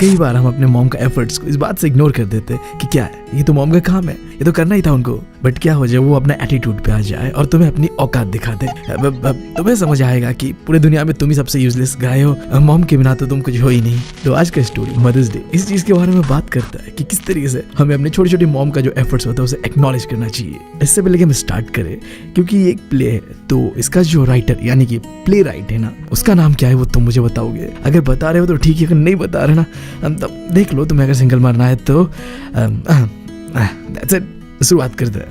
कई बार हम अपने मॉम का एफर्ट्स को इस बात से इग्नोर कर देते हैं कि क्या है, ये तो मॉम का काम है, ये तो करना ही था उनको। बट क्या हो जाए वो अपना एटीट्यूड पे आ जाए और तुम्हें अपनी औकात दिखा दे, तुम्हें समझ आएगा कि पूरे दुनिया में तुम ही सबसे यूजलेस गाय हो, मॉम के बिना तो तुम कुछ हो ही नहीं। तो आज का स्टोरी मदर्स डे इस चीज के बारे में बात करता है कि किस तरीके से हमें अपने छोटे छोटे मॉम का जो एफर्ट्स होता है उसे एक्नॉलेज करना चाहिए। इससे पहले कि हम स्टार्ट करें, क्योंकि ये एक प्ले है, तो इसका जो राइटर यानी कि प्ले राइट है ना, उसका नाम क्या है वो तुम मुझे बताओगे। अगर बता रहे हो तो ठीक है, अगर नहीं बता रहे ना तब देख लो, तुम्हें अगर सिंगल मारना है तो शुरुआत करते हैं।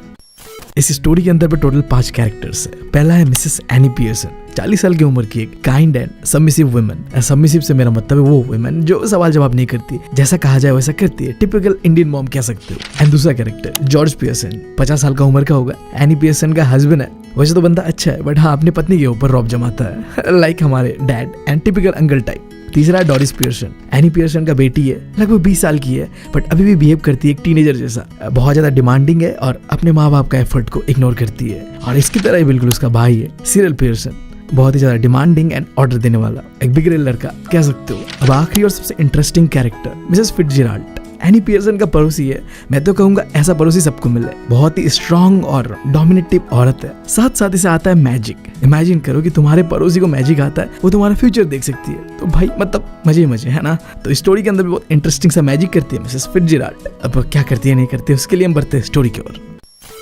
इस स्टोरी के अंदर पे टोटल 5 कैरेक्टर्स है। पहला है मिसेस एनी पियर्सन, 40 साल की उम्र की एक kind and submissive woman. Submissive से मेरा मतलब है वो वुमन जो सवाल जवाब नहीं करती, जैसा कहा जाए वैसा करती है, टिपिकल इंडियन मॉम कह सकते हो। एंड दूसरा कैरेक्टर जॉर्ज पियर्सन, 50 साल का उम्र का होगा, एनी पियर्सन का हस्बैंड है। वैसे तो बंदा अच्छा है बट हाँ अपनी पत्नी के ऊपर रौब जमाता है, लाइक हमारे dad and typical uncle type. तीसरा है डोरिस पियर्सन, एनी पियर्सन का बेटी है, लगभग 20 साल की है बट अभी भी बिहेव करती है एक टीनेजर जैसा, बहुत ज्यादा डिमांडिंग है और अपने माँ बाप का एफर्ट को इग्नोर करती है। और इसकी तरह ही बिल्कुल उसका भाई है सिरिल पियर्सन, बहुत ही ज्यादा डिमांडिंग एंड ऑर्डर देने वाला, एक बिगड़ेल लड़का कह सकते हो। अब आखिरी और सबसे interesting character Mrs Fitzgerald, Annie Pearson का पड़ोसी है। मैं तो कहूंगा ऐसा पड़ोसी सबको मिले, बहुत ही स्ट्रॉन्ग और डोमिनेटिव औरत है। साथ साथ इसे आता है मैजिक। इमेजिन करो कि तुम्हारे पड़ोसी को मैजिक आता है, वो तुम्हारा फ्यूचर देख सकती है, तो भाई मतलब मजे मजे है ना। तो स्टोरी के अंदर भी बहुत इंटरेस्टिंग सा मैजिक करती है मिसेस फिट्जजेराल्ड। अब क्या करती है नहीं करती है उसके लिए हम बढ़ते हैं स्टोरी की ओर।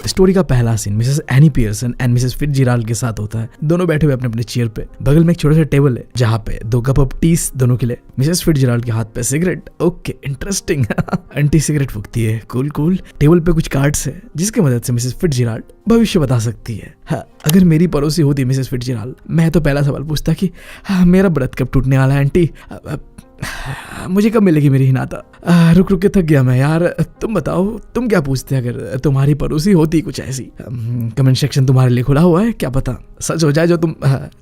स्टोरी का पहला scene Mrs Annie Pearson and Mrs Fitzgerald के साथ होता है। दोनों बैठे हुए अपने अपने चेयर पे, बगल में एक छोटा सा टेबल है जहाँ पे 2 कप ऑफ टीस दोनों के लिए। मिसेस फिट्जजेराल्ड के हाथ पे cigarette, okay interesting aunty cigarette फूकती है, कूल कूल। टेबल पे कुछ कार्ड्स है जिसकी मदद से मिसेस फिट्जजेराल्ड भविष्य बता सकती है। हाँ, अगर मेरी पड़ोसी होती मिसेस फिट्जजेराल्ड, मैं तो पहला सवाल पूछता कि हाँ, मेरा व्रत कब टूटने वाला है आंटी, मुझे कब मिलेगी मेरी हिनाता। रुक रुक के थक गया मैं यार, तुम बताओ तुम क्या पूछते अगर तुम्हारी पड़ोसी होती कुछ ऐसी। कमेंट सेक्शन तुम्हारे लिए खुला हुआ है, क्या पता सच हो जाए जो तुम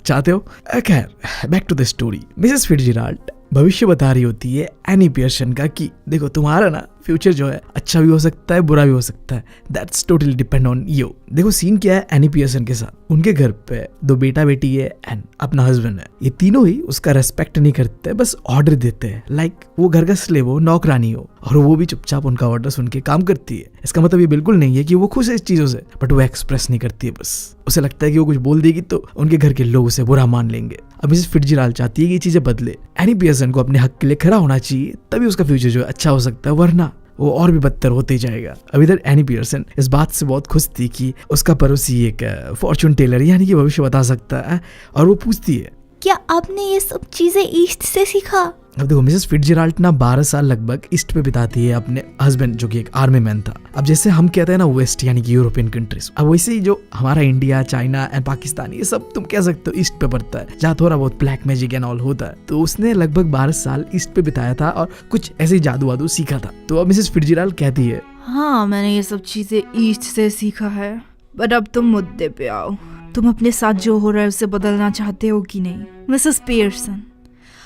चाहते हो। खैर back to the story. Mrs Fitzgerald भविष्य बता रही होती है एनी पियर्सन का कि देखो तुम्हारा ना फ्यूचर जो है अच्छा भी हो सकता है बुरा भी हो सकता है, that's totally depend on you. देखो सीन क्या है एनी पियर्सन के साथ, उनके घर पे 2 बेटा बेटी है एंड अपना हस्बैंड है। ये तीनों ही उसका रेस्पेक्ट नहीं करते, बस ऑर्डर देते हैं, लाइक वो घर का स्लेव हो, नौकरानी हो, और वो भी चुपचाप उनका ऑर्डर सुन के काम करती है। इसका मतलब ये बिल्कुल नहीं है कि वो खुश है इस चीजों से, बट वो एक्सप्रेस नहीं करती है, बस उसे लगता है कि वो कुछ बोल देगी तो उनके घर के लोग उसे बुरा मान लेंगे। अब मिसेस फिट्जजेराल्ड चाहती है कि ये चीजें बदले। एनी पियर्सन को अपने हक के लिए खड़ा होना चाहिए, तभी उसका फ्यूचर जो है अच्छा हो सकता है, वरना वो और भी बदतर होते ही जाएगा। अब इधर एनी पियर्सन इस बात से बहुत खुश थी कि उसका पड़ोसी एक फॉर्चून टेलर यानी कि भविष्य बता सकता है, और वो पूछती है क्या आपने ये सब चीजें ईस्ट से सीखा? अब देखो मिसेस फिट्जजेराल्ड ना 12 साल लगभग ईस्ट पे बिताती है अपने हस्बैंड जो कि एक आर्मी मैन था। अब जैसे हम कहते हैं ना वेस्ट यानी कि यूरोपियन कंट्रीज, अब वैसे ही जो हमारा इंडिया, चाइना एंड पाकिस्तान ये सब तुम कह सकते हो ईस्ट पे पड़ता है, जहाँ थोड़ा बहुत ब्लैक मैजिक एंड ऑल होता है। तो उसने लगभग 12 साल ईस्ट पे बिताया था और कुछ ऐसे जादू वादू सीखा था। तो अब मिसेस फिट्जजेराल्ड कहती है हाँ मैंने ये सब चीजें ईस्ट से सीखा है, बट अब तुम मुद्दे पे आओ, तुम अपने साथ जो हो रहा है उसे बदलना चाहते हो कि नहीं? मिसेस पियर्सन,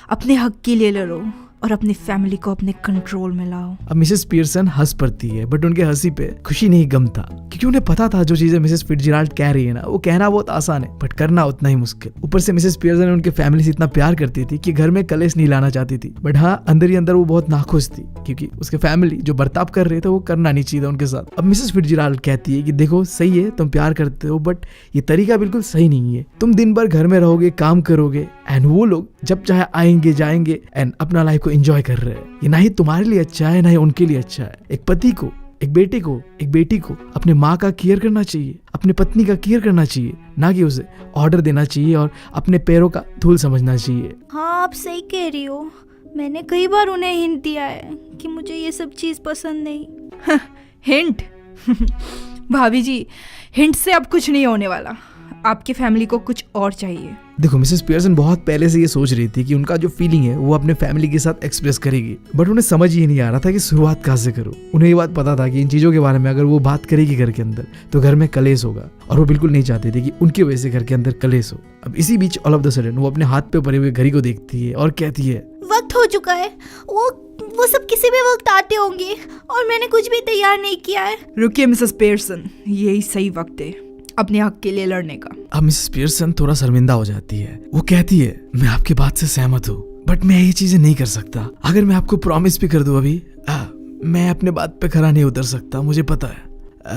अपने हक के लिए लड़ो और अपनी फैमिली को अपने कंट्रोल में लाओ। अब मिसेस पियर्सन हंस पड़ती है, बट उनके हंसी पे खुशी नहीं गम था, क्योंकि उन्हें पता था जो चीजें मिसेस फिट्जजेराल्ड कह रही है ना वो कहना बहुत आसान है बट करना उतना ही मुश्किल। ऊपर से मिसेस पियर्सन उनके फैमिली से इतना प्यार करती थी कि घर में कलेश नहीं लाना चाहती थी, बट हाँ अंदर ही अंदर वो बहुत नाखुश थी क्योंकि उसके फैमिली जो बर्ताव कर रहे थे वो करना नहीं चाहिए था उनके साथ। अब मिसेस फिट्जजेराल्ड कहती है कि देखो सही है तुम प्यार करते हो, बट ये तरीका बिल्कुल सही नहीं है। तुम दिन भर घर में रहोगे, काम करोगे, एंड वो लोग जब चाहे आएंगे जाएंगे एंड अपना लाइफ को एंजॉय कर रहे हैं। ये ना ही तुम्हारे लिए अच्छा है ना ही उनके लिए अच्छा है। एक पति को, एक बेटे को, एक बेटी को अपने माँ का केयर करना चाहिए, अपनी पत्नी का केयर करना चाहिए, ना कि उसे ऑर्डर देना चाहिए और अपने पैरों का धूल समझना चाहिए। हाँ आप सही कह रही हो, मैंने कई बार उन्हें हिंट दिया है कि मुझे ये सब चीज पसंद नहीं। हिंट भाभी जी, हिंट से अब कुछ नहीं होने वाला, आपकी फैमिली को कुछ और चाहिए। देखो मिसेस पियर्सन बहुत पहले से ये सोच रही थी कि उनका जो फीलिंग है वो अपने फैमिली के साथ एक्सप्रेस करेगी, बट उन्हें समझ ही नहीं आ रहा था कि शुरुआत कहाँ से करो। उन्हें ये बात पता था कि इन चीजों के बारे में अगर वो बात करेगी घर के अंदर तो घर में कलेश होगा, और वो बिल्कुल नहीं चाहते थे कि उनकी वजह से घर के अंदर कलेश हो। अब इसी बीच ऑल ऑफ द सडन वो अपने हाथ पे पड़े हुए घड़ी को देखती है और कहती है वक्त हो चुका है, वो सब किसी भी वक्त आते होंगे और मैंने कुछ भी तैयार नहीं किया है। रुकिए मिसेस पियर्सन, यही सही वक्त है अपने हक के लिए लड़ने का। अब मिसेस पियर्सन थोड़ा शर्मिंदा हो जाती है। वो कहती है मैं आपकी बात से सहमत हूँ, बट मैं ये चीजें नहीं कर सकता। अगर मैं आपको प्रॉमिस भी कर दूं अभी, मैं अपने बात पे खरा नहीं उतर सकता, मुझे पता है।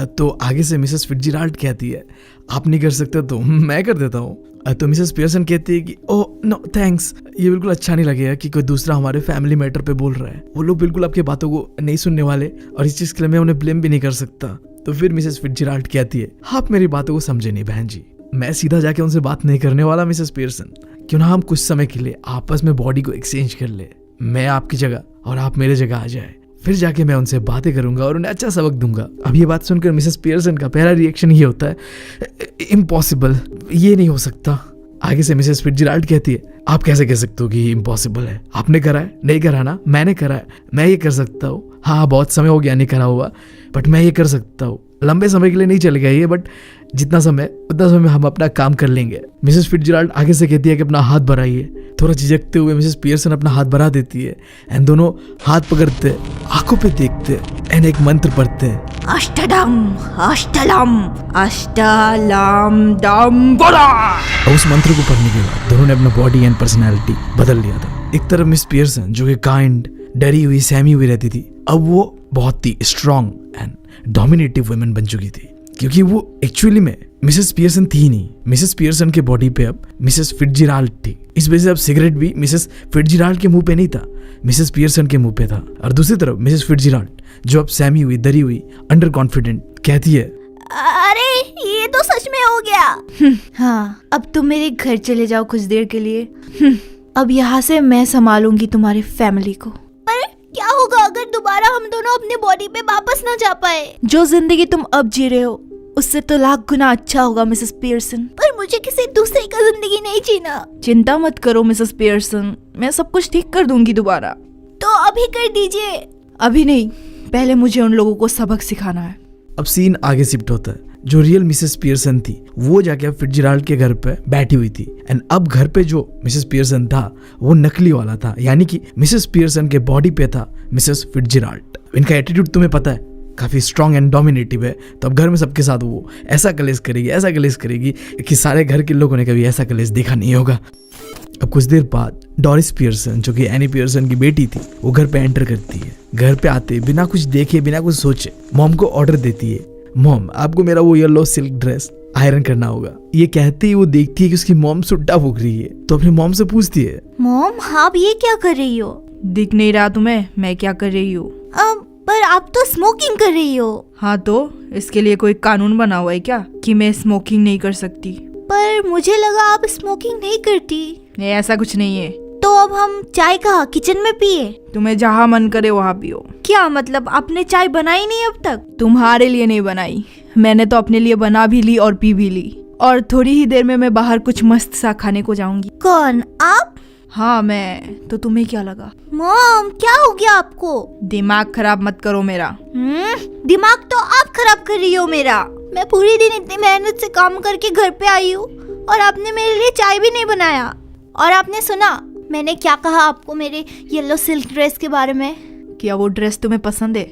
तो आगे से मिसेस फिट्जराल्ड कहती है आप नहीं कर सकते तो मैं कर देता हूँ। तो मिसेस पियर्सन कहती है कि ओह नो थैंक्स, ये बिल्कुल अच्छा नहीं लगेगा कि कोई दूसरा हमारे फैमिली मैटर पे बोल रहा है। वो लोग बिल्कुल आपकी बातों को नहीं सुनने वाले और इस चीज के लिए मैं उन्हें ब्लेम भी नहीं कर सकता। तो फिर मिसेस फिट्जराल्ड कहती है आप मेरी बातों को समझे नहीं बहन जी, मैं सीधा जाके उनसे बात नहीं करने वाला मिसेस पियर्सन। क्यों ना हम कुछ समय के लिए आपस में बॉडी को एक्सचेंज कर ले, मैं आपकी जगह और आप मेरे जगह आ जाए, फिर जाके मैं उनसे बातें करूंगा और उन्हें अच्छा सबक दूंगा। अब ये बात सुनकर मिसेस पियर्सन का पहला रिएक्शन ये होता है इम्पॉसिबल, ये नहीं हो सकता। आगे से मिसेस फिट्जराल्ड कहती है आप कैसे कह सकते हो कि ये इम्पॉसिबल है, आपने करा है? नहीं करा ना, मैंने करा है, मैं ये कर सकता हूँ। हाँ बहुत समय हो गया नहीं करा हुआ, बट मैं ये कर सकता हूँ। लंबे समय के लिए नहीं चलेगा ये, बट जितना समय उतना समय हम अपना काम कर लेंगे। मिसेस फिट्जराल्ड आगे से कहती है कि अपना हाथ बढ़ाइए। थोड़ा झिझकते हुए मिसेस पियर्सन अपना हाथ बढ़ा देती है एंड दोनों हाथ पकड़ते, आंखों पे देखते एंड एक मंत्र पढ़ते हैं, अष्टदम अष्टलम अष्टलम दम बोला। और उस मंत्र को पढ़ने के बाद दोनों ने अपना बॉडी एंड पर्सनैलिटी बदल लिया था। एक तरफ मिस पियर्सन जो कि काइंड, डरी हुई, सहमी हुई रहती थी, अब वो बहुत ही स्ट्रॉन्ग एंड डोमिनेटिव वुमेन बन चुकी थी, क्योंकि वो एक्चुअली में मिसेस पियर्सन थी नहीं। मिसेस पियर्सन के बॉडी पे अब मिसेस फिट्जराल्ड थी। इस वजह से अब सिगरेट भी मिसेस फिट्जराल्ड के मुंह पे नहीं था, मिसेस पियर्सन के मुंह पे था। और दूसरी तरफ मिसेस फिट्जराल्ड जो अब सहमी हुई, डरी हुई, अंडर कॉन्फिडेंट कहती है अरे ये तो सच में हो गया। हाँ, अब तुम मेरे घर चले जाओ कुछ देर के लिए। अब यहाँ से मैं संभालूंगी तुम्हारी फैमिली को। पर क्या होगा अगर दोबारा हम दोनों अपनी बॉडी पे वापस ना जा पाए? जो जिंदगी तुम अब जी रहे हो उससे तो लाख गुना अच्छा होगा मिसेस पियर्सन। पर मुझे किसी दूसरे का जिंदगी नहीं जीना। चिंता मत करो मिसेस पियर्सन, मैं सब कुछ ठीक कर दूंगी दोबारा। तो अभी कर दीजिए। अभी नहीं, पहले मुझे उन लोगों को सबक सिखाना है। अब सीन आगे शिफ्ट होता है। जो रियल मिसेस पियर्सन थी वो जाके फिट्जराल्ड के घर पे बैठी हुई थी एंड अब घर पे जो मिसेस पियर्सन था वो नकली वाला था, यानी कि मिसेस पियर्सन के बॉडी पे था मिसेस फिट्जराल्ड। इनका एटीट्यूड तुम्हें पता है काफी स्ट्रॉन्ग एंड डोमिनेटिव है, तो अब घर में सबके साथ वो ऐसा कलेश करेगी कि सारे घर के लोगों ने कभी ऐसा कलेश देखा नहीं होगा। अब कुछ देर बाद डोरिस पियर्सन जो कि एनी पियर्सन की बेटी थी वो घर पे एंटर करती है। घर पे आते बिना कुछ देखे, बिना कुछ सोचे मॉम को ऑर्डर देती है, मॉम आपको मेरा वो येलो सिल्क ड्रेस आयरन करना होगा। ये कहती है वो देखती है कि उसकी मॉम सुट्टा फूक रही है, तो अपने मॉम से पूछती है मॉम आप ये क्या कर रही हो? दिख नहीं रहा तुम्हें मैं क्या कर रही हूँ? पर आप तो स्मोकिंग कर रही हो। हाँ तो इसके लिए कोई कानून बना हुआ है क्या कि मैं स्मोकिंग नहीं कर सकती? पर मुझे लगा आप स्मोकिंग नहीं करती। नहीं, ऐसा कुछ नहीं है। तो अब हम चाय कहाँ, किचन में पिए? तुम्हें जहाँ मन करे वहाँ पियो। क्या मतलब आपने चाय बनाई नहीं अब तक? तुम्हारे लिए नहीं बनाई, मैंने तो अपने लिए बना भी ली और पी भी ली। और थोड़ी ही देर में मैं बाहर कुछ मस्त सा खाने को जाऊंगी। कौन, आप? हाँ मैं। तो तुम्हें क्या लगा? मॉम क्या हो गया आपको? दिमाग खराब मत करो मेरा। दिमाग तो आप खराब कर रही हो मेरा। मैं पूरी दिन इतनी मेहनत से काम करके घर पे आई हूँ और आपने मेरे लिए चाय भी नहीं बनाया। और आपने सुना मैंने क्या कहा आपको मेरे येलो सिल्क ड्रेस के बारे में? क्या वो ड्रेस तुम्हें पसंद है?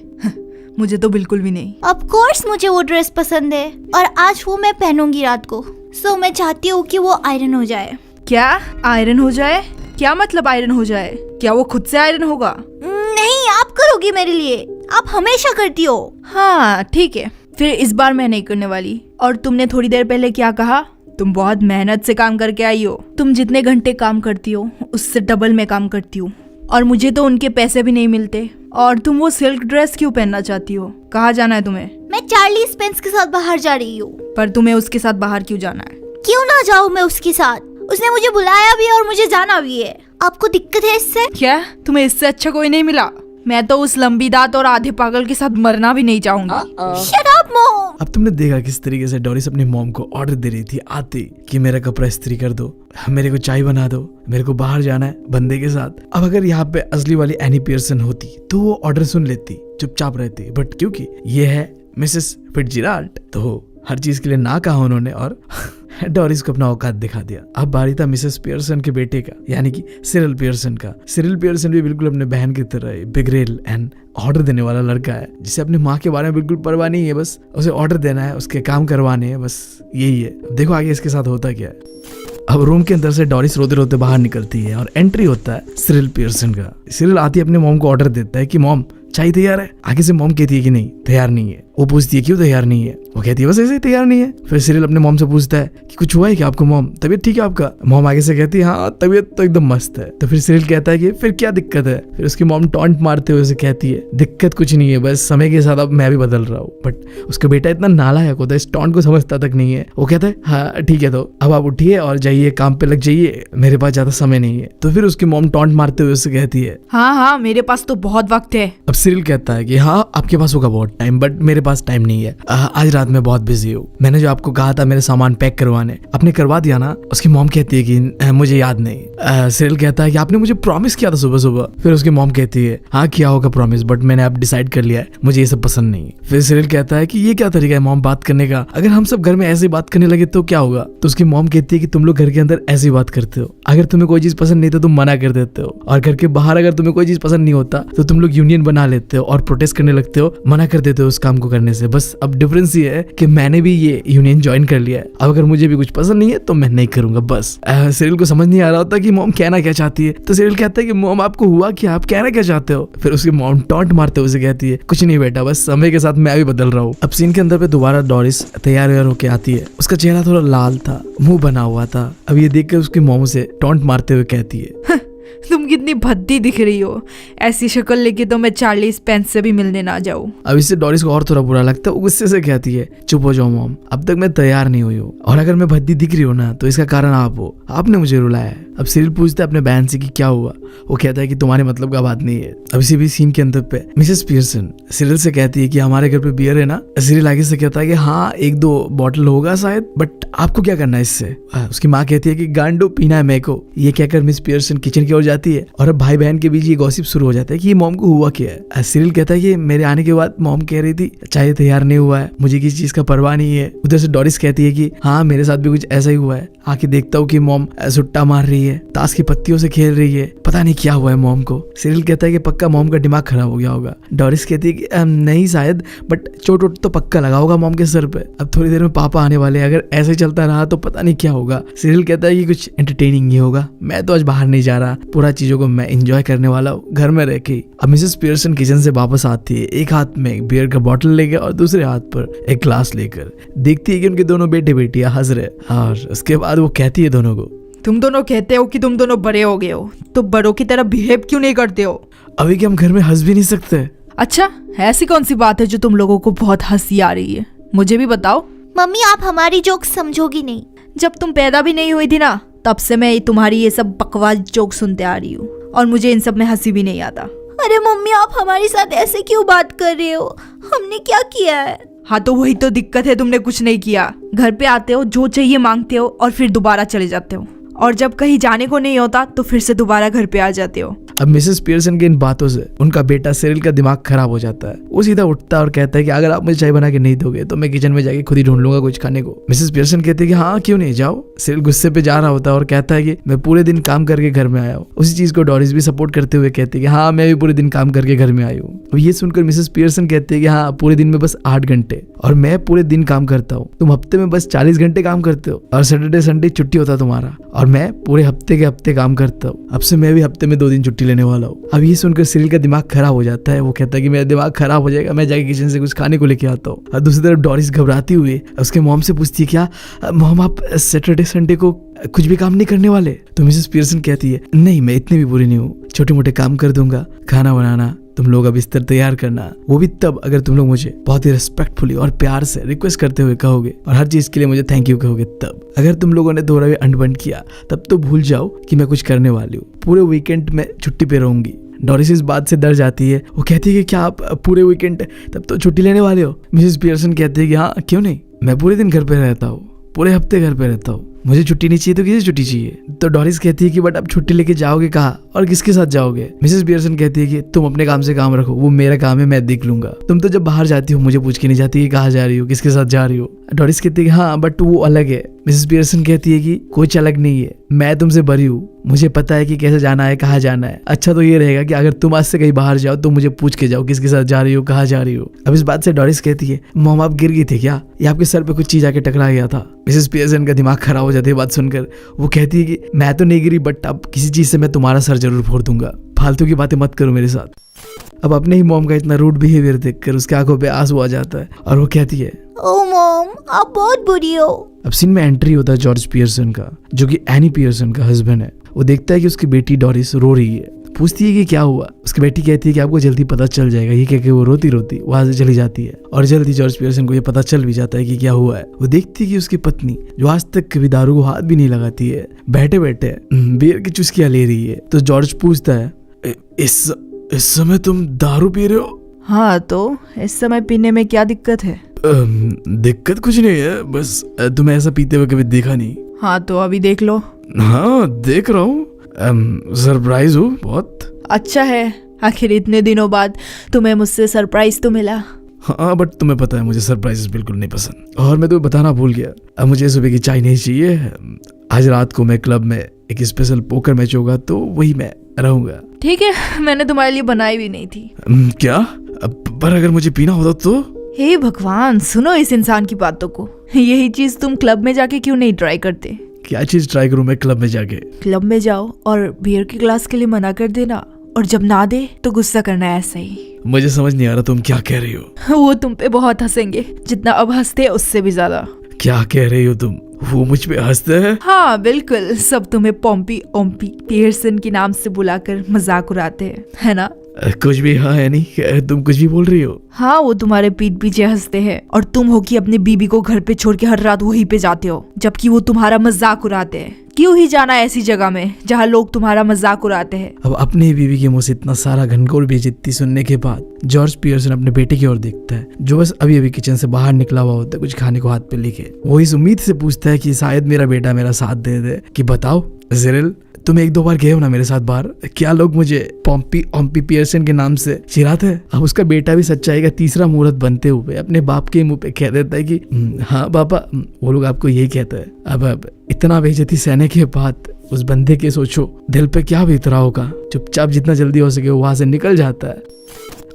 मुझे तो बिल्कुल भी नहीं। ऑफ कोर्स मुझे वो ड्रेस पसंद है और आज वो मैं पहनूंगी रात को। सो मैं चाहती हूँ कि वो आयरन हो जाए। क्या आयरन हो जाए? क्या मतलब आयरन हो जाए? क्या वो खुद से आयरन होगा? नहीं, आप करोगी मेरे लिए, आप हमेशा करती हो। हाँ ठीक है, फिर इस बार मैं नहीं करने वाली। और तुमने थोड़ी देर पहले क्या कहा? तुम बहुत मेहनत से काम करके आई हो। तुम जितने घंटे काम करती हो उससे डबल मैं काम करती हूँ और मुझे तो उनके पैसे भी नहीं मिलते। और तुम वो सिल्क ड्रेस क्यों पहनना चाहती हो? कहाँ जाना है तुम्हें? मैं चार्ली स्पेंस के साथ बाहर जा रही हूँ। पर तुम्हें उसके साथ बाहर क्यों जाना है? क्यों ना जाऊँ मैं उसके साथ, उसने मुझे बुलाया भी और मुझे जाना भी है। आपको दिक्कत है इससे? क्या तुम्हें इससे अच्छा कोई नहीं मिला? मैं तो उस लंबी दांत और आधे पागल के साथ मरना भी नहीं चाहूंगी। Shut up mom. अब तुमने देखा किस तरीके से डोरिस अपनी मॉम को ऑर्डर दे रही थी आते कि मेरा कपड़ा इस्त्री कर दो, मेरे को चाय बना दो, मेरे को बाहर जाना है बंदे के साथ। अब अगर यहाँ पे असली वाली एनी पियर्सन होती तो वो ऑर्डर सुन लेती, चुपचाप रहती, बट क्योंकि ये है मिसेस फिट्जराल्ड तो हर चीज के लिए ना कहा उन्होंने और डोरिस को अपना औकात दिखा दिया। अब बारी था मिसेस पियर्सन के बेटे का, यानी कि सिरिल पियर्सन का। सिरिल पियर्सन भी बिल्कुल अपने बहन की तरह बिगरेल एंड ऑर्डर देने वाला लड़का है, जिसे अपनी माँ के बारे में बिल्कुल परवाह नहीं है, बस उसे ऑर्डर देना है, उसके काम करवाने हैं, बस यही है। देखो आगे इसके साथ होता क्या है। अब रूम के अंदर से डॉरिस रोते रोते बाहर निकलती है और एंट्री होता है सिरिल पियर्सन का। सिरिल आती है अपने मॉम को ऑर्डर देता है कि मॉम चाय तैयार है। आगे से मॉम कहती है कि नहीं तैयार नहीं है। वो पूछती है क्यों तैयार नहीं है। वो कहती है बस ऐसे ही तैयार नहीं है। फिर सिरिल अपने मॉम से पूछता है कि कुछ हुआ है क्या आपको मॉम, तबीयत ठीक है आपका। मॉम आगे से कहती है हाँ तबीयत तो एकदम मस्त है। तो फिर सिरिल कहता है कि फिर क्या दिक्कत है। फिर उसकी मॉम टॉन्ट मारते हुए उसे कहती है दिक्कत कुछ नहीं है, बस समय के साथ अब मैं भी बदल रहा हूँ। बट उसका बेटा इतना नालायक होता है, इस टॉन्ट को समझता तक नहीं है। वो कहता है हाँ ठीक है तो अब आप उठिए और जाइए काम पे लग जाइए, मेरे पास ज्यादा समय नहीं है। तो फिर उसकी मॉम टॉन्ट मारते हुए उसे कहती है हाँ मेरे पास तो बहुत वक्त है। अब सिरिल कहता है कि हाँ आपके पास होगा बहुत टाइम, बट मेरे पास टाइम नहीं है। आज रात में बहुत बिजी हूँ। मैंने जो आपको कहा था मेरे सामान पैक करवाने, आपने करवा दिया ना। उसकी मॉम कहती है कि मुझे याद नहीं। सिरिल कहता है कि आपने मुझे प्रॉमिस किया था सुबह सुबह। फिर उसकी मॉम कहती है हाँ किया होगा प्रॉमिस, बट मैंने अब डिसाइड कर लिया है मुझे ये सब पसंद नहीं। फिर सिरिल कहता है कि ये क्या तरीका है मॉम बात करने का, अगर हम सब घर में ऐसे बात करने लगे तो क्या होगा। तो उसकी मॉम कहती है कि तुम लोग घर के अंदर ऐसी बात करते हो, अगर तुम्हें कोई चीज पसंद नहीं तो तुम मना कर देते हो, और घर के बाहर अगर तुम्हें कोई चीज पसंद नहीं होता तो तुम लोग यूनियन बना लेते हो और प्रोटेस्ट करने लगते हो, मना कर देते हो उस काम को करने से। बस अब डिफरेंस ये है कि मैंने भी ये यूनियन ज्वाइन कर लिया है, अब अगर मुझे भी कुछ पसंद नहीं है तो मैं नहीं करूंगा। बस सिरिल को समझ नहीं आ रहा होता कि मॉम कहना क्या चाहती है। तो सिरिल कहता है कि मॉम आपको हुआ क्या, आप कहना क्या चाहते हो। फिर उसकी मॉम टॉन्ट मारते हुए कहती है कुछ नहीं बेटा, बस समय के साथ मैं भी बदल रहा हूँ। अब सीन के अंदर पे दोबारा डॉरिस तैयार होकर आती है। उसका चेहरा थोड़ा लाल था, मुंह बना हुआ था। अब ये देख कर उसकी मॉम से टॉन्ट मारते हुए कहती है तुम कितनी भद्दी दिख रही हो, ऐसी शक्ल लेके तो मैं चार्ली स्पेंस से भी मिलने ना जाऊं। अब इससे डॉरिस को और थोड़ा बुरा लगता है। गुस्से से कहती है चुप हो जाओ मॉम, अब तक मैं तैयार नहीं हुई हूँ, और अगर मैं भद्दी दिख रही हूँ ना तो इसका कारण आप हो, आपने मुझे रुलाया है। अब सिरिल पूछता है अपने बहन से कि क्या हुआ। वो कहता है कि तुम्हारे मतलब का बात नहीं है। अब इसी भी सीन के अंदर पे मिसेस पियर्सन सिरिल से कहती है कि हमारे घर पे बियर है ना। सिरिल आगे से कहता है कि हाँ 1-2 बॉटल होगा शायद, बट आपको क्या करना है इससे। उसकी माँ कहती है कि गांडो पीना है मेरे को। ये कहकर मिस पियर्सन किचन की ओर जाती है और अब भाई बहन के बीच ये गॉसिप शुरू हो जाता है कि ये मॉम को हुआ क्या है। सिरिल कहता है कि मेरे आने के बाद मॉम कह रही थी चाय तैयार नहीं हुआ है, मुझे किसी चीज का परवाह नहीं है। उधर से डॉरिस कहती है कि हाँ मेरे साथ भी कुछ ऐसा ही हुआ है, आके देखता हूँ कि मॉम सुट्टा मार रही है, ताश की पत्तियों से खेल रही है, पता नहीं क्या हुआ है मॉम को। सिरिल कहता है कि पक्का मॉम का दिमाग खराब हो गया होगा। डॉरिस कहती है कि नहीं शायद, बट चोट वोट तो पक्का लगा होगा मॉम के सर पे। अब थोड़ी देर में पापा आने वाले हैं, अगर ऐसे चलता रहा तो पता नहीं क्या होगा। सिरिल कहता है कि कुछ एंटरटेनिंग ही होगा, मैं तो आज बाहर नहीं जा रहा, पूरा चीजों को मैं एंजॉय करने वाला हूँ घर में रह के। अब मिसेस पियर्सन किचन से वापस आती है, एक हाथ में एक बियर का बॉटल लेकर और दूसरे हाथ पर एक ग्लास लेकर। देखती है कि उनके दोनों बेटे बेटियां हंस रहे, और उसके बाद वो कहती है दोनों को तुम दोनों कहते हो कि तुम दोनों बड़े हो गए हो, तो बड़ों की तरह बिहेव क्यों नहीं करते हो। अभी कि हम घर में हंस भी नहीं सकते। अच्छा ऐसी कौन सी बात है जो तुम लोगों को बहुत हंसी आ रही है, मुझे भी बताओ। मम्मी आप हमारी जोक समझोगी नहीं। जब तुम पैदा भी नहीं हुई थी ना, तब से मैं तुम्हारी ये सब बकवास जोक सुनते आ रही हूँ, और मुझे इन सब में हंसी भी नहीं आता। अरे मम्मी आप हमारे साथ ऐसे क्यों बात कर रहे हो, हमने क्या किया है। हाँ तो वही तो दिक्कत है, तुमने कुछ नहीं किया। घर पे आते हो, जो चाहिए मांगते हो और फिर दोबारा चले जाते हो, और जब कहीं जाने को नहीं होता तो फिर से दोबारा घर पे आ जाते हो। अब मिसेस पियर्सन के इन बातों से उनका बेटा सिरिल का दिमाग खराब हो जाता है। वो सीधा उठता है और कहता है कि अगर आप मुझे चाय बना के नहीं दोगे तो मैं किचन में जाके खुद ही ढूंढ लूंगा कुछ खाने को। मिसेस पियर्सन कहती है कि हाँ क्यों नहीं, जाओ। सिरिल गुस्से पे जा रहा होता है और कहता है कि मैं पूरे दिन काम करके घर में आया हूँ। उसी चीज को डॉरिस भी सपोर्ट करते हुए कहती है कि हाँ मैं भी पूरे दिन काम करके घर में आई हूँ। अब ये सुनकर मिसेस पियर्सन कहती है कि हाँ पूरे दिन में बस 8 घंटे, और मैं पूरे दिन काम करता हूँ, तुम हफ्ते में बस 40 घंटे काम करते हो, और सैटरडे संडे छुट्टी होता तुम्हारा, और मैं पूरे हफ्ते के हफ्ते काम करता हूँ। अब से मैं भी हफ्ते में 2 दिन छुट्टी लेने वाला हूँ। अब ये सुनकर सिरिल का दिमाग खराब हो जाता है। वो कहता है कि मेरा दिमाग खराब हो जाएगा, मैं जाके किचन से कुछ खाने को लेके आता हूँ। और दूसरी तरफ डॉरिस घबराती हुई उसके मॉम से पूछती है क्या मॉम आप सैटरडे संडे को कुछ भी काम नहीं करने वाले। तो मिसेस पियर्सन कहती है नहीं मैं इतनी भी बुरी नहीं हूँ, छोटे मोटे काम कर दूंगा, खाना बनाना, तुम लोग अब बिस्तर तैयार करना, वो भी तब अगर तुम लोग मुझे बहुत ही रिस्पेक्टफुली और प्यार से रिक्वेस्ट करते हुए कहोगे और हर चीज के लिए मुझे थैंक यू कहोगे। तब अगर तुम लोगों ने दोहरा अंडबंड किया तब तो भूल जाओ कि मैं कुछ करने वाली हूँ, पूरे वीकेंड में छुट्टी पे रहूंगी। डॉरिस इस बात से डर जाती है। वो कहती है कि क्या आप पूरे वीकेंड तब तो छुट्टी लेने वाले हो। मिसेस पियर्सन कहती है कि हाँ क्यों नहीं, मैं पूरे दिन घर पे रहता हूँ, पूरे हफ्ते घर पे रहता हूँ, मुझे छुट्टी नहीं चाहिए तो किसे छुट्टी चाहिए। तो डॉरिस कहती है कि बट अब छुट्टी लेके जाओगे कहाँ और किसके साथ जाओगे। मिसेस पियर्सन कहती है कि तुम अपने काम से काम रखो, वो मेरा काम है, मैं देख लूंगा। तुम तो जब बाहर जाती हो मुझे पूछ के नहीं जाती कि कहाँ जा रही हो, किसके साथ जा रही हो। डॉरिस कहती है कि हाँ बट वो अलग है, मिसेस पियर्सन कहती है कि कोई चालक नहीं है, मैं तुमसे बरी हूँ, मुझे पता है कि कैसे जाना है, कहाँ जाना है। अच्छा तो ये रहेगा कि अगर तुम आज से कहीं बाहर जाओ तो मुझे पूछ के जाओ किसके साथ जा रही हो, कहाँ जा रही हो। अब इस बात से डोरिस कहती है, मॉम आप गिर गई थी क्या, या आपके सर पे कुछ चीज आके टकरा गया था। मिसेस पियर्सन का दिमाग खराब हो जाती है बात सुनकर। वो कहती है कि मैं तो नहीं गिरी, बट अब किसी चीज से मैं तुम्हारा सर जरूर फोड़ दूंगा, फालतू की बातें मत करो मेरे साथ। अब अपने ही मॉम का इतना रूड बिहेवियर देखकर उसके आंखों पे आंसू आ जाता है और वो कहती है, ओ मॉम आप बहुत बुरी हो। अब सीन में एंट्री होता है जॉर्ज पियर्सन का, जो कि एनी पियर्सन का हस्बैंड है। वो देखता है कि उसकी बेटी डोरिस रो रही है, पूछती है कि क्या हुआ। उसकी बेटी कहती है कि आपको जल्दी पता चल जाएगा। ये कह के वो रोती रोती वहां से चली जाती है और जल्दी जॉर्ज पियर्सन को ये पता चल भी जाता है कि क्या हुआ है। वो देखती है कि उसकी पत्नी, जो आज तक कभी दारू को हाथ भी नहीं लगाती है, बैठे बैठे बियर की चुस्कियां ले रही है। तो जॉर्ज पूछता है, इस समय तुम दारू पी रहे हो? हाँ, तो इस समय पीने में क्या दिक्कत है? दिक्कत कुछ नहीं है, बस तुम्हें ऐसा पीते हुए कभी देखा नहीं। हाँ तो अभी देख लो। हाँ देख रहा हूँ, सरप्राइज हूँ बहुत। अच्छा है, आखिर इतने दिनों बाद तुम्हें मुझसे सरप्राइज तो मिला। हाँ बट तुम्हें पता है मुझे सरप्राइजेस बिल्कुल नहीं पसंद। और मैं तुम्हें बताना भूल गया, अब मुझे सुबह की चाय नहीं चाहिए। आज रात को मैं क्लब में एक स्पेशल पोकर मैच होगा, तो वही मैं रहूंगा। ठीक है, मैंने तुम्हारे लिए बनाई भी नहीं थी। क्या? पर अगर मुझे पीना होता तो? हे भगवान, सुनो इस इंसान की बातों को। यही चीज तुम क्लब में जाके क्यों नहीं ट्राई करते? क्या चीज ट्राई करूं मैं क्लब में जाके? क्लब में जाओ और बियर के ग्लास के लिए मना कर देना, और जब ना दे तो गुस्सा करना है, ऐसा ही। मुझे समझ नहीं आ रहा तुम क्या कह रही हो। वो तुम पे बहुत हंसेंगे, जितना अब हंसते हैं उससे भी ज्यादा। क्या कह रही हो तुम? वो मुझ पे हंसते हैं? हाँ बिल्कुल, सब तुम्हें पॉम्पी ओम्पी पियर्सन के नाम से बुलाकर मजाक उड़ाते हैं, है ना? कुछ भी हाँ है नहीं, तुम कुछ भी बोल रही हो। हाँ, वो तुम्हारे पीठ पीछे हंसते हैं, और तुम हो कि अपने बीबी को घर पे छोड़ के हर रात वहीं पे जाते हो, जबकि वो तुम्हारा मजाक उड़ाते हैं। क्यों ही जाना ऐसी जगह में जहाँ लोग तुम्हारा मजाक उड़ाते हैं। अब अपनी बीवी के मुंह से इतना सारा घनघोर बेइज्जती सुनने के बाद जॉर्ज पियर्सन अपने बेटे की ओर देखता है, जो बस अभी अभी किचन से बाहर निकला हुआ होता है कुछ खाने को हाथ पे लेके। वो इस उम्मीद से पूछता है कि शायद मेरा बेटा मेरा साथ दे दे कि बताओ सिरिल, तुम एक दो बार गए हो ना मेरे साथ बाहर, क्या लोग मुझे पॉम्पी ओम्पी पियर्सन के नाम से चिढ़ाते हैं? अब उसका बेटा भी सच्चाई का तीसरा मुहूर्त बनते हुए अपने बाप के मुंह पे कह देता है कि हाँ पापा, वो लोग आपको यही कहते हैं। अब इतना बेइज्जती सहने के बाद उस बंदे के सोचो दिल पे क्या बीत रहा होगा। चुपचाप जितना जल्दी हो सके वो वहां से निकल जाता है।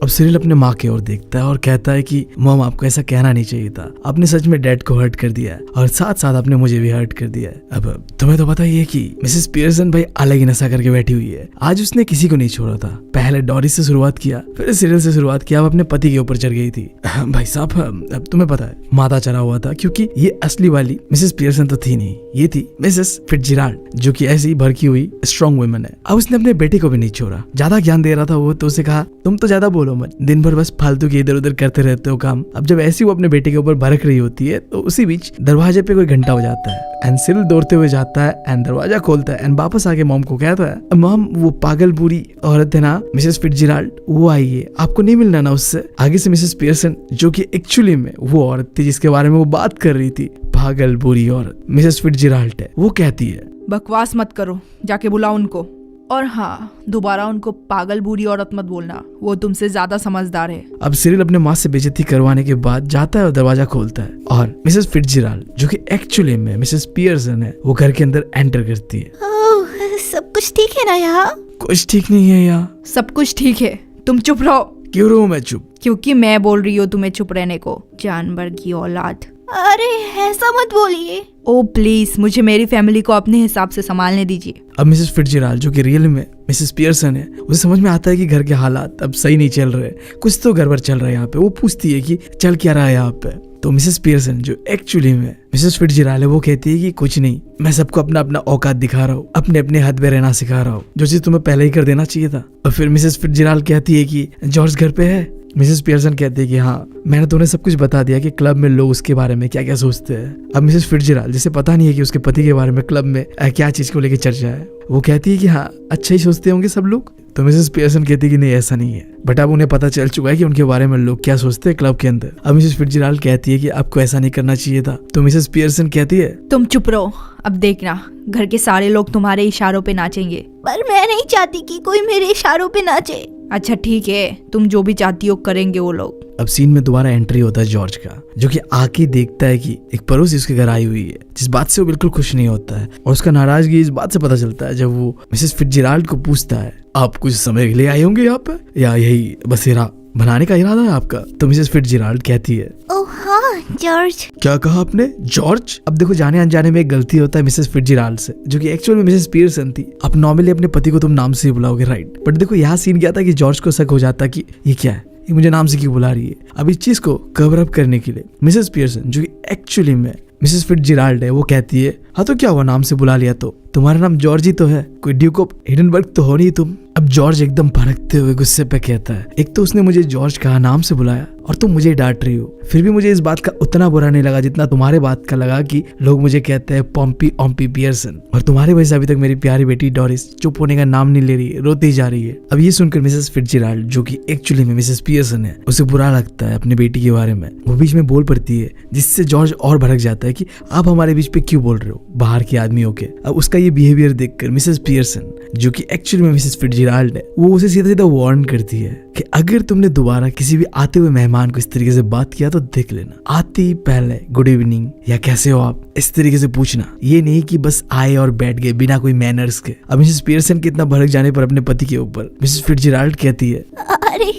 अब सिरिल अपने माँ की ओर देखता है और कहता है कि मॉम, आपको ऐसा कहना नहीं चाहिए था, आपने सच में डैड को हर्ट कर दिया है और साथ साथ आपने मुझे भी हर्ट कर दिया है। अब तुम्हें तो पता ही है कि मिसेस पियर्सन भाई अलग ही नशा करके बैठी हुई है। आज उसने किसी को नहीं छोड़ा था, पहले डोरिस से शुरुआत किया, फिर सिरिल से शुरुआत किया, अब अपने पति के ऊपर चढ़ गई थी। भाई साहब, अब तुम्हें पता है माथा चढ़ा हुआ था, क्योंकि ये असली वाली मिसेस पियर्सन तो थी नहीं, ये थी मिसेस फिट्जराल्ड, जो कि ऐसी भड़की हुई स्ट्रॉन्ग वुमन है। अब उसने अपने बेटे को भी नहीं छोड़ा, ज्यादा ज्ञान दे रहा था वो, तो उसे कहा तुम तो ज्यादा बोलो मत, दिन भर बस फालतू के इधर उधर करते रहते हो काम। अब जब ऐसी वो अपने बेटे के ऊपर भड़क रही होती है, तो उसी बीच दरवाजे पे कोई घंटा बजाता है एंड सिरिल दौड़ते हुए जाता है एंड दरवाजा खोलता है एंड वापस आके मॉम को कहता है, मॉम वो पागल बुरी औरत है ना मिसेस फिट्जराल्ड, वो आई है, आपको नहीं मिलना ना उससे। आगे से मिसेस पियर्सन, जो कि एक्चुअली में वो औरत थी जिसके बारे में वो बात कर रही थी, पागल बुरी औरत मिसेस फिट्जराल्ड है, वो कहती है, बकवास मत करो, जाके बुलाओ उनको, और हाँ, दोबारा उनको पागल बुरी औरत मत बोलना, वो तुमसे ज्यादा समझदार है। अब सिरिल अपने माँ से बेइज्जती करवाने के बाद जाता है और दरवाजा खोलता है और मिसेस फिट्जराल्ड, जो कि एक्चुअली में मिसेस पियर्सन है, वो घर के अंदर एंटर करती है। ओह, सब कुछ ठीक है ना यहाँ? कुछ ठीक नहीं है यहाँ। सब कुछ ठीक है, तुम चुप रहो। क्यों रहूं मैं चुप? क्योंकि मैं बोल रही हूँ तुम्हें चुप रहने को, जानवर की औलाद। अरे ऐसा मत बोलिए। ओ प्लीज, मुझे मेरी फैमिली को अपने हिसाब से संभालने दीजिए। अब मिसेस फिट्जराल्ड, जो कि रियल में मिसेस पियर्सन है, उसे समझ में आता है कि घर के हालात अब सही नहीं चल रहे, कुछ तो गड़बड़ चल रहा है यहाँ पे। वो पूछती है कि चल क्या रहा है यहाँ पे। तो मिसेस पियर्सन, जो एक्चुअली में मिसेस फिट्जराल्ड है, वो कहती है कि कुछ नहीं, मैं सबको अपना अपना औकात दिखा रहा हूँ, अपने अपने हद में रहना सिखा रहा हूँ, जो चीज तुम्हें पहले ही कर देना चाहिए था। और फिर मिसेस फिट्जराल्ड कहती है कि जॉर्ज घर पे है। मिसेस पियर्सन कहती है कि हाँ, मैंने तुम्हें सब कुछ बता दिया कि क्लब में लोग उसके बारे में क्या क्या सोचते हैं। अब मिसेस फिट्जराल्ड, जिसे पता नहीं है कि उसके पति के बारे में क्लब में क्या चीज को लेकर चर्चा है, वो कहती है कि हाँ, अच्छा ही सोचते होंगे सब लोग। तो मिसेस पियर्सन कहती है कि नहीं, ऐसा नहीं है, बट अब उन्हें पता चल चुका है कि उनके बारे में लोग क्या सोचते हैं क्लब के अंदर। अब मिसेस फिट्जराल्ड कहती है कि आपको ऐसा नहीं करना चाहिए था। तो मिसेस पियर्सन कहती है, तुम चुप रहो, अब देखना, घर के सारे लोग तुम्हारे इशारों पे नाचेंगे। पर मैं नहीं चाहती कि कोई मेरे इशारों पे नाचे। अच्छा ठीक है, तुम जो भी चाहती हो करेंगे वो लोग। अब सीन में दोबारा एंट्री होता है जॉर्ज का, जो कि आके देखता है कि एक पड़ोसी उसके घर आई हुई है, जिस बात से वो बिल्कुल खुश नहीं होता है। और उसका नाराजगी इस बात से पता चलता है जब वो मिसेस फिट्जजेराल्ड को पूछता है, आप कुछ समय के लिए आए होंगे यहाँ पे, या यही बसेरा बनाने का इरादा है आपका? तो मिसेस फिट्जजेराल्ड कहती है, ओह हाँ जॉर्ज। क्या कहा आपने? जॉर्ज? अब देखो, जाने अनजाने में एक गलती होता है मिसेस फिट्जजेराल्ड से, जो कि एक्चुअल में मिसेस पियर्सन थी। अब नॉर्मली अपने पति को तुम नाम से ही बुलाओगे, राइट? बट देखो यहाँ सीन क्या था कि जॉर्ज को शक हो जाता कि ये क्या है, ये मुझे नाम से क्यों बुला रही है। अब इस चीज को कवर अप करने के लिए मिसेस पियर्सन, जो कि एक्चुअली में मिसेस फिट्जजेराल्ड है, वो कहती है, हाँ तो क्या हुआ, नाम से बुला लिया तो तुम्हारा नाम जॉर्ज ही तो है, कोई ड्यूक ऑफ हिडनबर्ग तो हो नहीं तुम। अब जॉर्ज एकदम भड़कते हुए गुस्से पे कहता है, एक तो उसने मुझे जॉर्ज कहा, नाम से बुलाया, और तुम मुझे डांट रही हो। फिर भी मुझे इस बात का उतना बुरा नहीं लगा जितना तुम्हारे बात का लगा कि लोग मुझे कहते हैं पॉम्पी ऑम्पी पियर्सन, और तुम्हारी वजह से अभी तक मेरी प्यारी बेटी डोरिस चुप होने का नाम नहीं ले रही है, रोती जा रही है। अब ये सुनकर मिसेस फिट्जजेराल्ड, जो कि एक्चुअली में मिसेस पियर्सन है, उसे बुरा लगता है अपनी बेटी के बारे में। वो बीच में बोल पड़ती है, जिससे जॉर्ज और भड़क जाता है कि आप हमारे बीच पे क्यों बोल रहे हो, बाहर के आदमी हो के। अब उसका ये बिहेवियर देखकर मिसेस पियर्सन, जो कि एक्चुअली में मिसेस फिट्जजेराल्ड है, वो उसे सीधा सीधा वार्न करती है कि अगर तुमने दोबारा किसी भी आते हुए मेहमान को इस तरीके से बात किया तो देख लेना, आते ही पहले गुड इवनिंग या कैसे हो आप इस तरीके से पूछना, ये नहीं कि बस आए और बैठ गए बिना कोई मैनर्स के। अब मिसेस पियर्सन के इतना भड़क जाने पर अपने पति के ऊपर मिसेस फिट्जजेराल्ड कहती है, अरे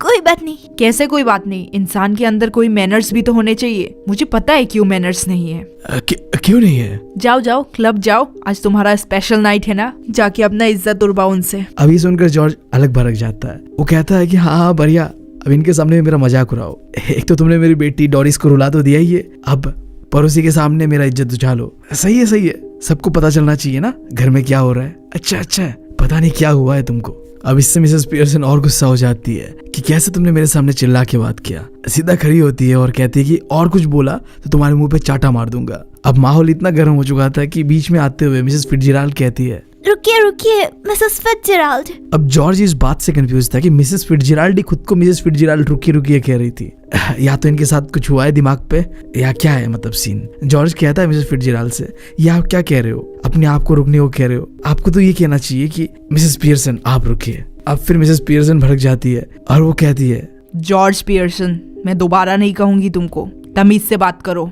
कोई बात नहीं। कैसे कोई बात नहीं? इंसान के अंदर कोई मैनर्स भी तो होने चाहिए। मुझे पता है क्यों मैनर्स नहीं है। क्यों नहीं है? जाओ जाओ क्लब जाओ, आज तुम्हारा स्पेशल नाइट है ना, जाके अपना इज्जत उड़वाओ उनसे। अब ये सुनकर जॉर्ज अलग भड़क जाता है। वो कहता है कि हाँ बढ़िया, अब इनके सामने मेरा मजाक उड़ाओ। एक तो तुमने मेरी बेटी डोरिस को रुला तो दिया ही है, अब पड़ोसी के सामने मेरा इज्जत उछालो। सही है सही है, सबको पता चलना चाहिए ना घर में क्या हो रहा है। अच्छा अच्छा, पता नहीं क्या हुआ है तुमको। अब इससे मिसेस पियर्सन और गुस्सा हो जाती है कि कैसे तुमने मेरे सामने चिल्ला के बात किया। सीधा खड़ी होती है और कहती है कि और कुछ बोला तो तुम्हारे मुंह पे चाटा मार दूंगा। अब माहौल इतना गर्म हो चुका था कि बीच में आते हुए मिसेस फिट्जजेराल्ड कहती है, रुकिए रुकिए मिसेस फिट्जजेराल्ड। अब जॉर्ज इस बात से कंफ्यूज था कि मिसेस फिट्जजेराल्ड ही खुद को मिसेस फिट्जजेराल्ड रुकिए रुकिए कह रही थी। या तो इनके साथ कुछ हुआ है दिमाग पे, या क्या है मतलब सीन। जॉर्ज कहता है मिसेस फिट्जजेराल्ड से, ये आप क्या कह रहे हो, अपने आप को रुकने को कह रहे हो, आपको तो ये कहना चाहिए कि मिसेस पियर्सन आप रुकिए। अब फिर मिसेस पियर्सन भड़क जाती है और वो कहती है, जॉर्ज पियर्सन, मैं दोबारा नहीं कहूंगी तुमको, तमीज से बात करो।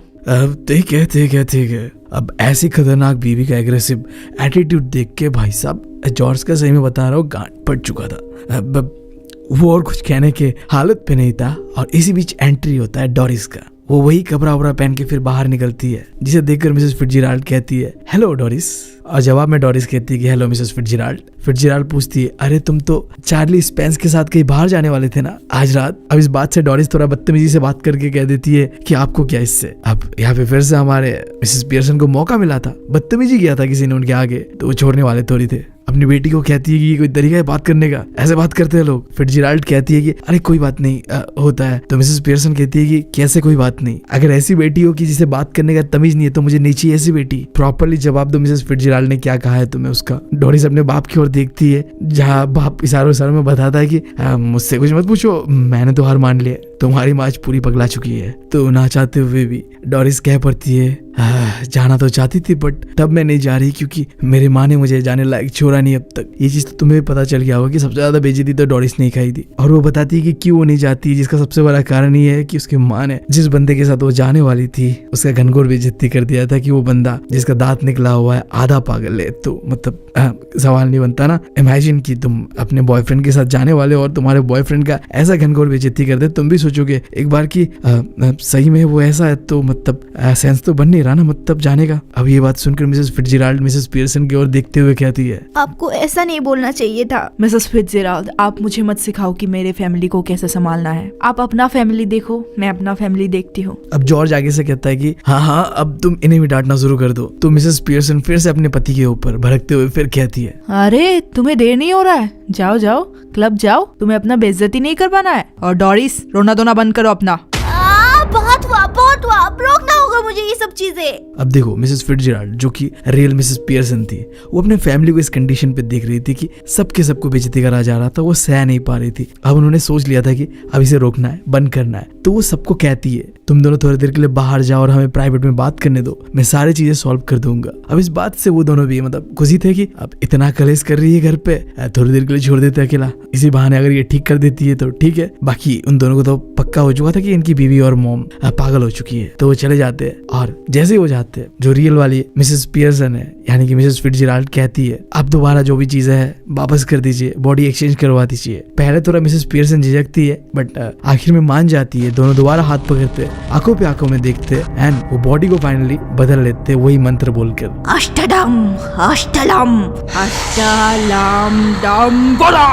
ठीक है ठीक है ठीक है। अब ऐसी खतरनाक बीवी का एग्रेसिव एटीट्यूड देख के भाई साहब जॉर्ज का सही में बता रहा हूँ गांठ फट चुका था। अब वो और कुछ कहने के हालत पे नहीं था और इसी बीच एंट्री होता है डोरिस का। वो वही कपड़ा वपड़ा पहन के फिर बाहर निकलती है, जिसे देखकर मिसेस फिट्जजेराल्ड कहती है, हेलो डोरिस। और जवाब में डोरिस कहती है कि हेलो मिसेस फिट्जजेराल्ड। फिट्जजेराल्ड पूछती है, अरे तुम तो चार्ली स्पेंस के साथ कहीं बाहर जाने वाले थे ना आज रात। अब इस बात से डोरिस थोड़ा बदतमीजी से बात करके कह देती है कि आपको क्या इससे। अब यहाँ पे फिर से हमारे मिसेस पियर्सन को मौका मिला था, बदतमीजी किया था किसी ने उनके आगे, तो वो छोड़ने वाले थोड़ी थे। अपनी बेटी को कहती है कि कोई तरीका है बात करने का, ऐसे बात करते हैं लोग। फिट्जजेराल्ड कहती है कि अरे कोई बात नहीं होता है। तो मिसेस पियर्सन कहती है कि कैसे कोई बात नहीं, अगर ऐसी बेटी हो कि जिसे बात करने का तमीज नहीं है तो मुझे नहीं चाहिए ऐसी बेटी। प्रॉपरली जवाब दो मिसेस फिट्जजेराल्ड ने क्या कहा है तुम्हें उसका। डोरिस अपने बाप की ओर देखती है, जहाँ बाप इशारों इशारों में बताता है कि मुझसे कुछ मत पूछो, मैंने तो हार मान लिया, तुम्हारी माँ पूरी पगला चुकी है। तो ना चाहते हुए भी डोरिस कह पड़ती है, जाना तो चाहती थी बट तब मैं नहीं जा रही क्योंकि मेरी माँ ने मुझे जाने लायक छोड़ा नहीं अब तक। ये चीज तो तुम्हें पता चल गया होगा कि सबसे ज्यादा बेइज्जती तो डोरिस ने खाई थी। और वो बताती है कि क्यों वो नहीं जाती, जिसका सबसे बड़ा कारण ये है कि उसकी माँ ने जिस बंदे के साथ वो जाने वाली थी उसका घनघोर बेइज्जती कर दिया था कि वो बंदा जिसका दांत निकला हुआ है आधा पागल है। तो मतलब सवाल नहीं बनता ना। इमेजिन कि तुम अपने बॉयफ्रेंड के साथ जाने वाले और तुम्हारे बॉयफ्रेंड का ऐसा घनघोर बेइज्जती कर दे, तुम भी सोचोगे एक बार कि सही में वो ऐसा है, तो मतलब सेंस तो बन नहीं रहा ना मतलब जाने का। अब ये बात सुनकर मिसेस फिट्जजेराल्ड मिसेस पियर्सन की ओर देखते हुए कहती है, आपको ऐसा नहीं बोलना चाहिए था। मिसेस फिट्जजेराल्ड, आप मुझे मत सिखाओ कि मेरे फैमिली को कैसे संभालना है। आप अपना फैमिली देखो, मैं अपना फैमिली देखती हूँ। अब जॉर्ज आगे से कहता है कि हाँ अब तुम इन्हें भी डांटना शुरू कर दो। तो मिसेस पियर्सन फिर से अपने पति के ऊपर भड़कते हुए फिर कहती है, अरे तुम्हें देर नहीं हो रहा है, जाओ जाओ क्लब जाओ, तुम्हें अपना बेइज्जती नहीं करवाना है। और डोरिस, रोना धोना बंद करो अपना। बहुत हुआ, अब रोकना होगा। होगा मुझे ये सब चीजें। अब देखो मिसेस फिट्जजेराल्ड जो कि रियल मिसेस पियर्सन थी, वो अपने फैमिली को इस कंडीशन पे देख रही थी कि सबके सबको बेइज्जती करा जा रहा था, वो सह नहीं पा रही थी। अब उन्होंने सोच लिया था कि अब इसे रोकना है, बंद करना है। तो वो सबको कहती है तुम दोनों थोड़ी देर के लिए बाहर जाओ और हमें प्राइवेट में बात करने दो, मैं सारी चीजें सॉल्व कर दूंगा। अब इस बात से वो दोनों भी मतलब खुशी थे कि अब इतना कलेश कर रही है घर पे, थोड़ी देर के लिए छोड़ देते अकेला, इसी बहाने अगर ये ठीक कर देती है तो ठीक है। बाकी उन दोनों को तो पक्का हो चुका था कि इनकी बीवी और मॉम पागल हो चुकी है। तो वो चले जाते हैं और जैसे ही वो जाते हैं, जो रियल वाली मिसेस पियर्सन है यानी कि मिसेस फिट्जजेराल्ड कहती है अब दोबारा जो भी चीजें है वापस कर दीजिए, बॉडी एक्सचेंज करवा दीजिए। पहले थोड़ा मिसेस पियर्सन झिझकती है बट आखिर में मान जाती है। दोनों दोबारा हाथ पकड़ते हैं, आंखों पे आंखों में देखते हैं एंड वो बॉडी को फाइनली बदल लेते हैं वही मंत्र बोलकर, अष्टदम अष्टलम अष्टलम डम गोला।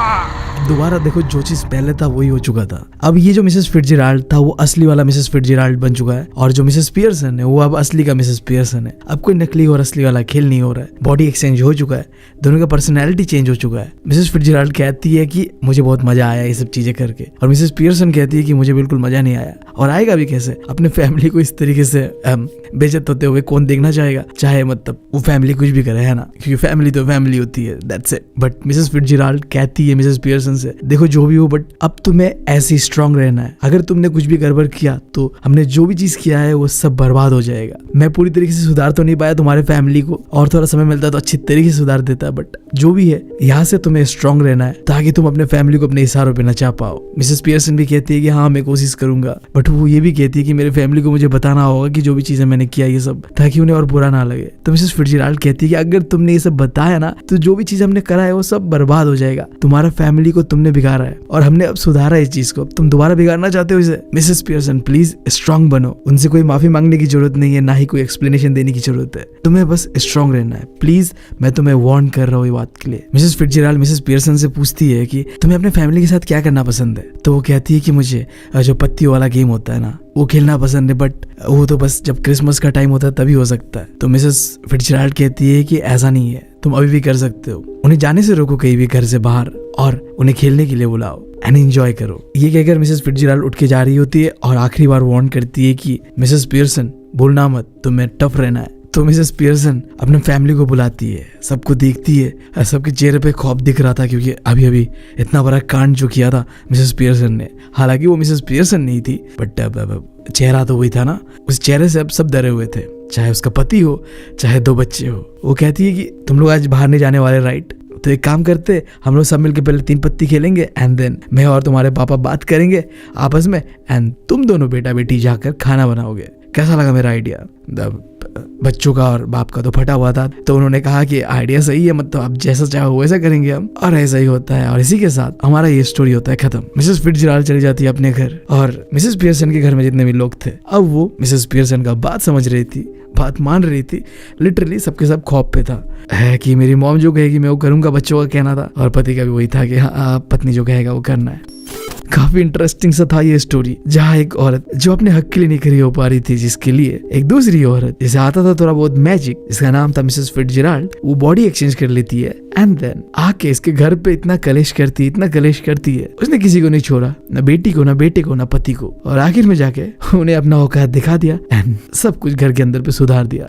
दोबारा देखो जो चीज पहले था वही हो चुका था। अब ये जो मिसेस फिट्जजेराल्ड था वो असली वाला मिसेस फिट्जजेराल्ड बन चुका है और जो मिसेस पियर्सन है वो अब असली का मिसेस पियर्सन है। अब कोई नकली और असली वाला खेल नहीं हो रहा है, बॉडी एक्सचेंज हो चुका है, दोनों का पर्सनैलिटी चेंज हो चुका है। मिसेस फिट्जजेराल्ड कहती है कि मुझे बहुत मजा आया ये सब चीजें करके, और मिसेस पियर्सन कहती है कि मुझे बिल्कुल मजा नहीं आया, और आएगा भी कैसे, अपने फैमिली को इस तरीके से बेइज्जत होते हुए कौन देखना चाहेगा, चाहे मतलब वो फैमिली कुछ भी करे, है ना, क्योंकि फैमिली तो फैमिली होती है, दैट्स इट। बट मिसेस फिट्जजेराल्ड कहती है मिसेस पियर्सन से देखो जो भी हो बट अब तुम्हें ऐसे ही स्ट्रांग रहना है, अगर तुमने कुछ भी गड़बड़ किया तो हमने जो भी चीज किया है वो सब बर्बाद हो जाएगा। मैं पूरी तरीके से सुधार तो नहीं पाया तुम्हारे फैमिली को, और थोड़ा समय मिलता तो अच्छी तरीके से सुधार देता, बट जो भी है यहाँ से तुम्हें स्ट्रांग रहना है ताकि तुम अपने फैमिली को अपने इशारों पे नचा पाओ। मिसेस पियर्सन भी कहती है कि हाँ मैं कोशिश करूंगा, बट वो ये भी कहती है कि मेरे फैमिली को मुझे बताना होगा कि जो भी चीजें मैंने किया ये सब, ताकि उन्हें और बुरा ना लगे। तो मिसेस फिट्जजेराल्ड कहती है कि अगर तुमने ये सब बताया ना तो जो भी चीज हमने करा है वो सब बर्बाद हो जाएगा, तुम्हारा फैमिली को तुमने बिगाड़ा है और हमने अब सुधारा इस चीज को, अब तुम दोबारा बिगाड़ना चाहते हो इसे। मिसेस पियर्सन प्लीज स्ट्रांग बनो, उनसे कोई माफी मांगने की जरूरत नहीं है, ना ही कोई एक्सप्लेनेशन देने की जरूरत है, तुम्हें बस स्ट्रांग रहना है प्लीज, मैं तुम्हें वार्न कर रहा हूँ ये बात के लिए। मिसेस फिट्जजेराल्ड मिसेस पियर्सन से पूछती है कि तुम्हें अपने फैमिली के साथ क्या करना पसंद है, तो वो कहती है कि मुझे जो पत्तियों वाला गेम होता है ना वो खेलना पसंद है, बट वो तो बस जब क्रिसमस का टाइम होता है तभी हो सकता है। तो मिसेस फिट्जजेराल्ड कहती है कि ऐसा नहीं है, तुम अभी भी कर सकते हो, उन्हें जाने से रोको कहीं भी घर से बाहर और उन्हें खेलने के लिए बुलाओ एंड एंजॉय करो। ये कहकर मिसेस फिट्जजेराल्ड उठ के जा रही होती है और आखिरी बार वार्न करती है कि मिसेस पियर्सन भूलना मत, तुम्हें टफ रहना है। तो मिसेस पियर्सन अपने फैमिली को बुलाती है, सबको देखती है, सबके चेहरे पे खौफ दिख रहा था क्योंकि अभी अभी इतना बड़ा कांड जो किया था मिसेस पियर्सन ने, हालांकि वो मिसेस पियर्सन नहीं थी बट चेहरा तो वही था ना, उस चेहरे से अब सब डरे हुए थे, चाहे उसका पति हो चाहे 2 बच्चे हो। वो कहती है कि तुम लोग आज बाहर नहीं जाने वाले राइट, तो एक काम करते हम लोग सब मिलकर पहले 3 पत्ती खेलेंगे एंड देन मैं और तुम्हारे पापा बात करेंगे आपस में एंड तुम दोनों बेटा बेटी जाकर खाना बनाओगे। कैसा लगा मेरा आइडिया? बच्चों का और बाप का तो फटा हुआ था, तो उन्होंने कहा कि आइडिया सही है, मतलब आप जैसा चाहो वैसा करेंगे हम, और ऐसा ही होता है। और इसी के साथ हमारा ये स्टोरी होता है खत्म। मिसेस फिट्जजेराल्ड चली जाती है अपने घर और मिसेस पियर्सन के घर में जितने भी लोग थे अब वो मिसेस पियर्सन का बात समझ रही थी, बात मान रही थी, लिटरली सबके सब खौफ पे था है कि मेरी मॉम जो कहेगी मैं वो करूंगा, बच्चों का कहना था, और पति का भी वही था कि हाँ पत्नी जो कहेगा वो करना है। काफी इंटरेस्टिंग सा था ये स्टोरी, जहाँ एक औरत जो अपने हक के लिए नहीं खड़ी हो पा रही थी, जिसके लिए एक दूसरी औरत जिसे आता था थोड़ा बहुत मैजिक, जिसका नाम था मिसेस फिट्जजेराल्ड, वो बॉडी एक्सचेंज कर लेती है एंड देन आके इसके घर पे इतना कलेश करती है, उसने किसी को नहीं छोड़ा, ना बेटी को, ना बेटे को, ना पति को, और आखिर में जाके उन्हें अपना औकात दिखा दिया एंड सब कुछ घर के अंदर पे सुधार दिया।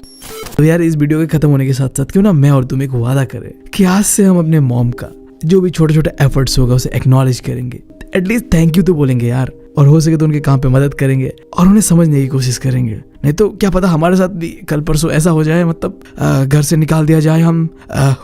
तो यार इस वीडियो के खत्म होने के साथ साथ क्यों ना मैं और तुम एक वादा करें कि आज से हम अपने मॉम का जो भी छोटे छोटे एफर्ट्स होगा उसे एक्नॉलेज करेंगे, एटलीस्ट थैंक यू तो बोलेंगे यार, और हो सके तो उनके काम पे मदद करेंगे और उन्हें समझने की कोशिश करेंगे। नहीं तो क्या पता हमारे साथ भी कल परसों ऐसा हो जाए, मतलब घर से निकाल दिया जाए हम,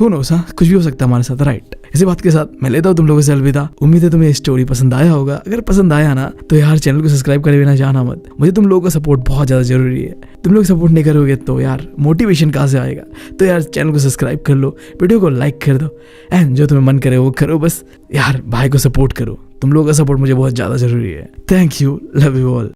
हु नोस, कुछ भी हो सकता है हमारे साथ, राइट। इसी बात के साथ मैं लेता हूँ तुम लोगों से अलविदा। उम्मीद है तुम्हें स्टोरी पसंद आया होगा, अगर पसंद आया ना तो यार चैनल को सब्सक्राइब करे बिना जाना मत, मुझे तुम लोगों का सपोर्ट बहुत ज्यादा जरूरी है। तुम लोग सपोर्ट नहीं करोगे तो यार मोटिवेशन कहाँ से आएगा, तो यार चैनल को सब्सक्राइब कर लो, वीडियो को लाइक कर दो एंड जो तुम्हें मन करे वो करो, बस यार भाई को सपोर्ट करो, तुम लोगों का सपोर्ट मुझे बहुत ज्यादा जरूरी है। Thank you, love you all.